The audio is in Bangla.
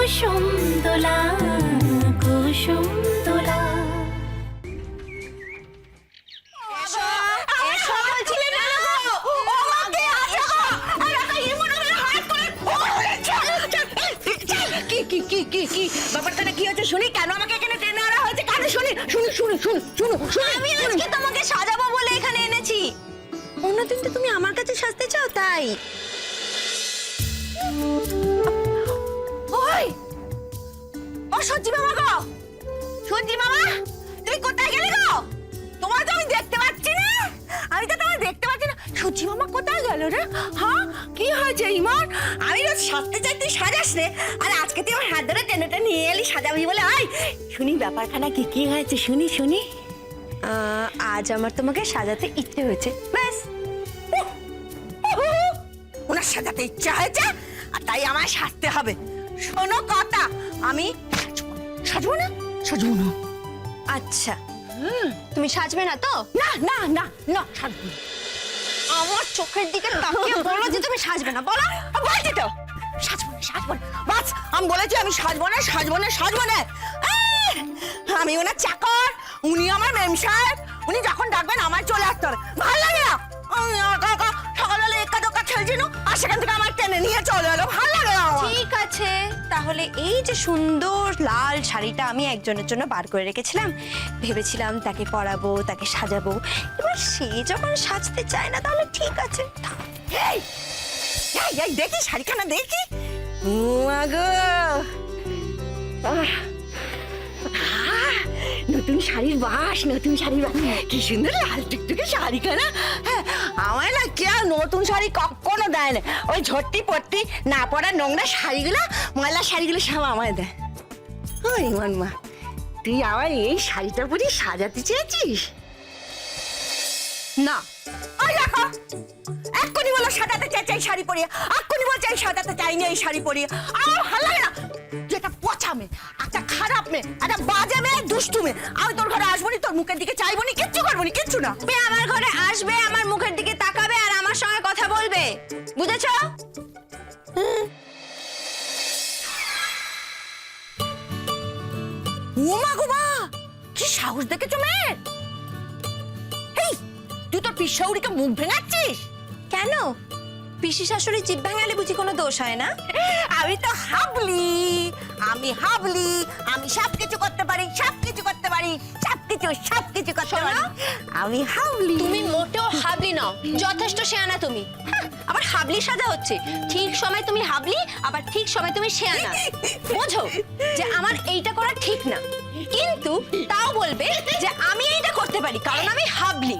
কুসুম দোলা কুসুম দোলা। ব্যাপারটা কি হচ্ছে শুনি? কেন আমাকে এখানে টেনে আনা হয়েছে? কেন শুনি শুনি শুনি শুনি শুনি শুনি। আমি আজকে তোমাকে সাজাবো বলে এখানে এনেছি। অন্যদিন তো তুমি আমার কাছে সাজতে চাও, তাই। ওই ও সঞ্জি মামা গো, সঞ্জি মামা তুই কোথায় গেলি গো? তোমার তো আমি দেখতে পাচ্ছি না, আমি তো তোমায় দেখতে পাচ্ছি না। সঞ্জি মামা কোথায় গেল রে? হ্যাঁ কি হয়েছে ইমন? আমি রোজ সাজতে চাই, তুই সাজাস রে, আর আজকে তুই আমার হাত ধরে টেনে টেনে নিয়ে এলি সাজাবি বলে। আই শুনি ব্যাপারখানা কি হয়েছে শুনি শুনি। আজ আমার তোমাকে সাজাতে ইচ্ছে হয়েছে, ব্যাস। ওনার সাজাতে ইচ্ছা হয়েছে আর তাই আমায় সাজতে হবে। শোনো কথা, আমি সাজবো না সাজবো না। আচ্ছা, তুমি সাজবে না তো? না না না না সাজবো না। আমার চোখের দিকে তাকিয়ে বলো যে তুমি সাজবে না, বলো। বলছি তো সাজবো না সাজবো না, বাস আমি বলেছি আমি সাজবো না সাজবো না সাজবো না। আমি ওনার চাকর, উনি আমার মেম সাহেব, উনি যখন ডাকবেন আমার চলে আসতে হবে। ভালো লাগে না আমি একা একা সকালবেলা একা দোকা খেলছি না, আর সেখান থেকে আমার টেনে নিয়ে চলে এলো। ভালো লাগে না আমার। ঠিক আছে, তাহলে এই যে সুন্দর লাল শাড়িটা আমি একজনের জন্য বার করে রেখেছিলাম, ভেবেছিলাম তাকে পরাবো, তাকে সাজাবো। এবার সে যখন সাজতে চায় না, তাহলে ঠিক আছে। এই এই এই দেখি শাড়িখানা দেখি। মাগো নতুন শাড়ির বাস, নতুন শাড়ির বাস, কি সুন্দর লাল টুকটুকে শাড়িখানা। হ্যাঁ আমায় না কে নতুন শাড়ি কখনো দেয় না, ওই ঝট্টি পট্টি না পরা নোংরা শাড়িগুলো, ময়লা শাড়িগুলো সব আমায় দেয়। ওই মনমা তুই আবার এই শাড়িটা পরে সাজাতে চেয়েছিস? না ওই দেখো এক্ষুনি বলো সাজাতে চাই চাই শাড়ি পরিয়ে, এক্ষুনি বলছে এই সাজাতে চাইনি এই শাড়ি পরিয়ে। আমার ভালো লাগে না, যেটা পচা মেয়ে, একটা খারাপ মেয়ে, একটা বাজে মেয়ে, দুষ্টু মেয়ে। আমি তোর ঘরে আসবো নি, তোর মুখের দিকে চাইবো নি, কিচ্ছু করবো নি, কিচ্ছু না। তুমি আমার ঘরে আসবে, আমার মুখের দিকে তাকাবে আর আমার সঙ্গে কথা বলবে, বুঝেছো? ওমা গো মা, কি সাহস দেখেছো মেয়ে! এই তুই তোর পিসাউরিকে মুখ ভেঙাচ্ছিস কেন? পিসি শাশুড়ি জিভ ভাঙালে বুঝি কোনো দোষ হয় না? আমি তো হাবলি, আমি হাবলি, আমি সবকিছু করতে পারি, সবকিছু করতে পারি, সবকিছু করতে পারি। আমি হাবলি। তুমি মোটেও হাবলি নও, যথেষ্ট শেয়ানা তুমি। আবার হাবলি সাজা হচ্ছে, ঠিক সময় তুমি হাবলি, আবার ঠিক সময় তুমি শেয়ানা। বোঝো যে আমার এইটা করা ঠিক না, কিন্তু তাও বলবে যে আমি এইটা করতে পারি কারণ আমি হাবলি।